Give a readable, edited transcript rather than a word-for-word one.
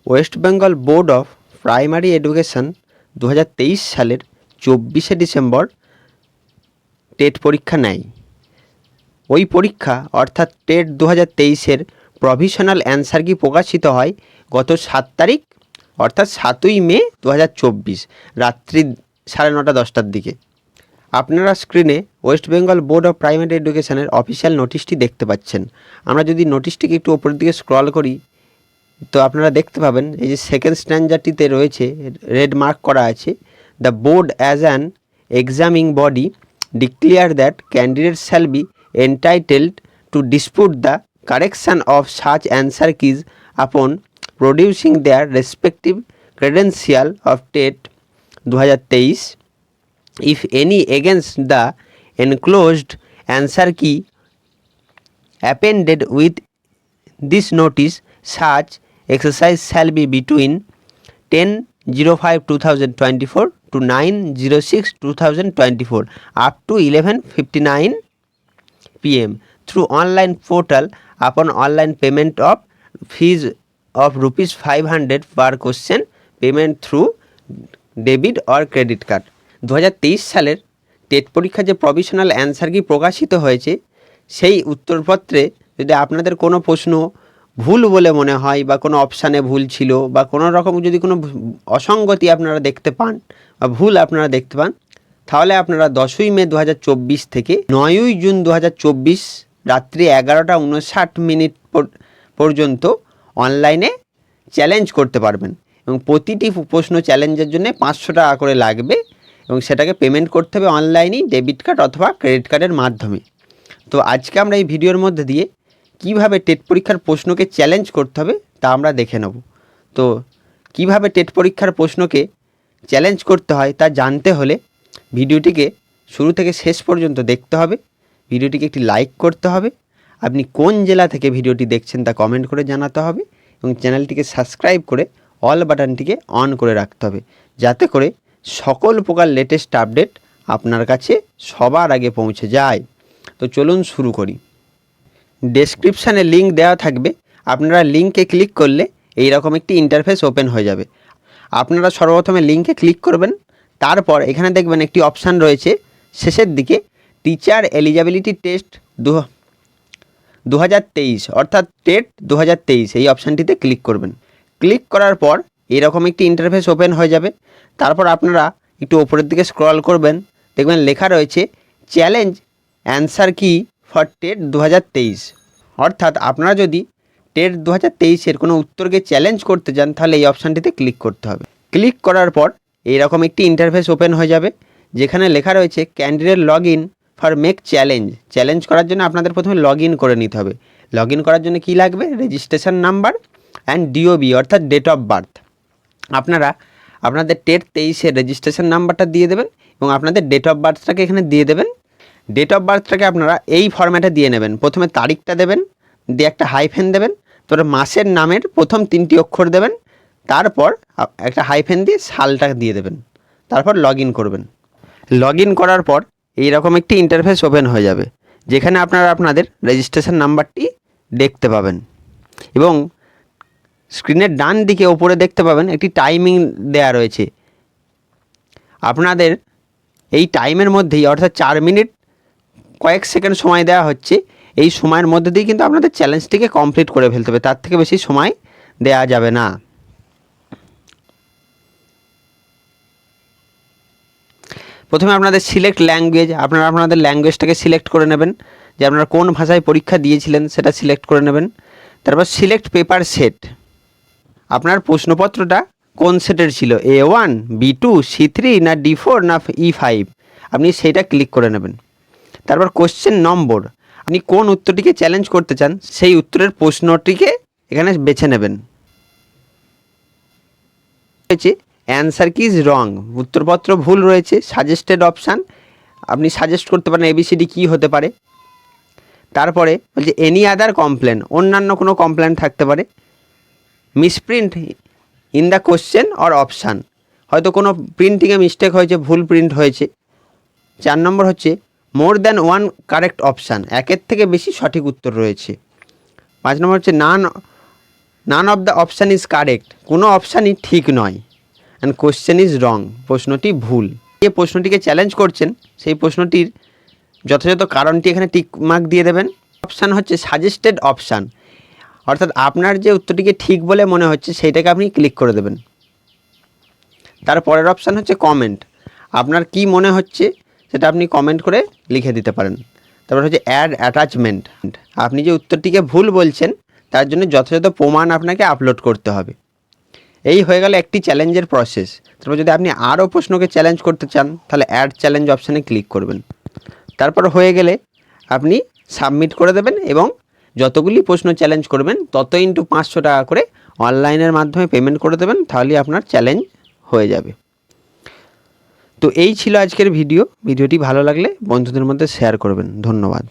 West Bengal board of primary education 2023 সালের 24শে December TET পরীক্ষা নেয়। ওই পরীক্ষা অর্থাৎ টেট 2023-এর প্রভিশনাল অ্যান্সার কি প্রকাশিত হয় গত 7 তারিখ অর্থাৎ 7ই মে 2024 রাত্রি 9:30-10টার দিকে। আপনারা স্ক্রিনে West Bengal board of primary এডুকেশনের অফিসিয়াল নোটিশটি দেখতে পাচ্ছেন। আমরা যদি নোটিশটিকে একটু ওপরের দিকে স্ক্রল করি তো আপনারা দেখতে পাবেন এই যে সেকেন্ড স্ট্যান্ডারটিতে রয়েছে রেড মার্ক করা আছে, the board as an examining body declare that candidate shall be entitled to dispute the correction of such answer keys upon producing their respective credential of TET 2023 if any against the enclosed answer key appended with this notice, such exercise shall be between 10/05/2024 to 9/06/2024 up to 11:59 p.m. through online portal upon online payment of fees of rupees 500 per question, payment through debit or credit card. 2023 সালের TET পরীক্ষা যে provisional answer কি প্রকাশিত হয়েছে সেই উত্তরপত্রে যদি আপনাদের কোনো প্রশ্ন ভুল বলে মনে হয় বা কোনো অপশানে ভুল ছিল বা কোনো রকম যদি কোনো অসঙ্গতি আপনারা দেখতে পান বা ভুল আপনারা দেখতে পান, তাহলে আপনারা 10ই মে 2024 থেকে 9ই জুন 2024 রাত্রি 11:59 পর্যন্ত অনলাইনে চ্যালেঞ্জ করতে পারবেন এবং প্রতিটি প্রশ্ন চ্যালেঞ্জের জন্য 500 টাকা করে লাগবে এবং সেটাকে পেমেন্ট করতে হবে অনলাইনেই ডেবিট কার্ড অথবা ক্রেডিট কার্ডের মাধ্যমে। তো আজকে আমরা এই ভিডিওর মধ্যে দিয়ে কিভাবে টেট পরীক্ষার প্রশ্নকে চ্যালেঞ্জ করতে হবে তা আমরা দেখে নেব। তো কিভাবে টেট পরীক্ষার প্রশ্নকে চ্যালেঞ্জ করতে হয় তা জানতে হলে ভিডিওটিকে শুরু থেকে শেষ পর্যন্ত দেখতে হবে, ভিডিওটিকে একটি লাইক করতে হবে, আপনি কোন জেলা থেকে ভিডিওটি দেখছেন তা কমেন্ট করে জানাতে হবে এবং চ্যানেলটিকে সাবস্ক্রাইব করে অল বাটনটিকে অন করে রাখতে হবে, যাতে করে সকল প্রকার লেটেস্ট আপডেট আপনার কাছে সবার আগে পৌঁছে যায়। তো চলুন শুরু করি। ডেসক্রিপশানে লিঙ্ক দেওয়া থাকবে, আপনারা লিঙ্কে ক্লিক করলে এই রকম একটি ইন্টারফেস ওপেন হয়ে যাবে। আপনারা সর্বপ্রথমে লিঙ্কে ক্লিক করবেন, তারপর এখানে দেখবেন একটি অপশান রয়েছে শেষের দিকে টিচার এলিজিবিলিটি টেস্ট 2023 অর্থাৎ টেট 2023 এই অপশানটিতে ক্লিক করবেন। ক্লিক করার পর এরকম একটি ইন্টারফেস ওপেন হয়ে যাবে। তারপর আপনারা একটু ওপরের দিকে স্ক্রল করবেন, দেখবেন লেখা রয়েছে চ্যালেঞ্জ অ্যান্সার কি ফর টেট 2023। অর্থাৎ আপনারা যদি টেট 2023-এর কোনো উত্তরকে চ্যালেঞ্জ করতে চান তাহলে এই অপশানটিতে ক্লিক করতে হবে। ক্লিক করার পর এইরকম একটি ইন্টারফেস ওপেন হয়ে যাবে, যেখানে লেখা রয়েছে candidate log in for make challenge. Challenge করার জন্য আপনাদের প্রথমে লগ ইন করে নিতে হবে। লগ ইন করার জন্য কী লাগবে? রেজিস্ট্রেশন নাম্বার অ্যান্ড ডিওবি অর্থাৎ ডেট অফ বার্থ। আপনারা আপনাদের টেট 23-এর রেজিস্ট্রেশন নাম্বারটা দিয়ে দেবেন এবং আপনাদের ডেট অফ বার্থটাকে এখানে দিয়ে দেবেন। ডেট অফ বার্থটাকে আপনারা এই ফরম্যাটে দিয়ে নেবেন। প্রথমে তারিখটা দেবেন, দিয়ে একটা হাইফেন দেবেন, তারপরে মাসের নামের প্রথম 3টি অক্ষর দেবেন, তারপর একটা হাইফেন দিয়ে সালটা দিয়ে দেবেন, তারপর লগ ইন করবেন। লগ ইন করার পর এইরকম একটি ইন্টারফেস ওপেন হয়ে যাবে, যেখানে আপনারা আপনাদের রেজিস্ট্রেশন নাম্বারটি দেখতে পাবেন এবং স্ক্রিনের ডান দিকে ওপরে দেখতে পাবেন একটি টাইমিং দেয়া রয়েছে। আপনাদের এই টাইমের মধ্যেই অর্থাৎ 4 মিনিট কয়েক সেকেন্ড সময় দেওয়া হচ্ছে। এই সময়ের মধ্যে দিয়ে কিন্তু আপনাদের চ্যালেঞ্জটিকে কমপ্লিট করে ফেলতে হবে, তার থেকে বেশি সময় দেয়া যাবে না। প্রথমে আপনাদের সিলেক্ট ল্যাঙ্গুয়েজ, আপনারা আপনাদের ল্যাঙ্গুয়েজটাকে সিলেক্ট করে নেবেন, যে আপনারা কোন ভাষায় পরীক্ষা দিয়েছিলেন সেটা সিলেক্ট করে নেবেন। তারপর সিলেক্ট পেপার সেট, আপনার প্রশ্নপত্রটা কোন সেটের ছিল, A1, B2, C3 না D4 না E5, আপনি সেইটা ক্লিক করে নেবেন। তারপর কোশ্চেন নম্বর, আপনি কোন উত্তরটিকে চ্যালেঞ্জ করতে চান সেই উত্তরের প্রশ্নটিকে এখানে বেছে নেবেন। রয়েছে অ্যান্সার কি ইজ রং, উত্তরপত্র ভুল রয়েছে। সাজেস্টেড অপশান, আপনি সাজেস্ট করতে পারেন ABCD কী হতে পারে। তারপরে বলছে এনি আদার কমপ্লেন, অন্যান্য কোনো কমপ্লেন থাকতে পারে। Misprint in the question or option, হয়তো কোনো প্রিন্টিংয়ে মিস্টেক হয়েছে, ভুল প্রিন্ট হয়েছে। 4 নম্বর হচ্ছে more than one correct option, একের থেকে বেশি সঠিক উত্তর রয়েছে। 5 নম্বর হচ্ছে none none of the option is correct, কোনো অপশানই ঠিক নয়। অ্যান্ড কোশ্চেন ইজ রং, প্রশ্নটি ভুল। যে প্রশ্নটিকে চ্যালেঞ্জ করছেন সেই প্রশ্নটির যথাযথ কারণটি এখানে টিক মার্ক দিয়ে দেবেন। অপশান হচ্ছে সাজেস্টেড অপশান, অর্থাৎ আপনার যে উত্তরটিকে ঠিক বলে মনে হচ্ছে সেইটাকে আপনি ক্লিক করে দেবেন। তারপরের অপশান হচ্ছে কমেন্ট, আপনার কি মনে হচ্ছে সেটা আপনি কমেন্ট করে লিখে দিতে পারেন। তারপর হচ্ছে অ্যাড অ্যাটাচমেন্ট, আপনি যে উত্তরটিকে ভুল বলছেন তার জন্য যথাযথ প্রমাণ আপনাকে আপলোড করতে হবে। এই হয়ে গেল একটি চ্যালেঞ্জের প্রসেস। তারপর যদি আপনি আরও প্রশ্নকে চ্যালেঞ্জ করতে চান তাহলে অ্যাড চ্যালেঞ্জ অপশানে ক্লিক করবেন। তারপর হয়ে গেলে আপনি সাবমিট করে দেবেন এবং যতগুলি প্রশ্ন চ্যালেঞ্জ করবেন তত ইন্টু 500 টাকা করে অনলাইনের মাধ্যমে পেমেন্ট করে দেবেন, তাহলেই আপনার চ্যালেঞ্জ হয়ে যাবে। তো এই ছিল আজকের ভিডিওটি ভালো লাগলে বন্ধুদের মধ্যে শেয়ার করবেন। ধন্যবাদ।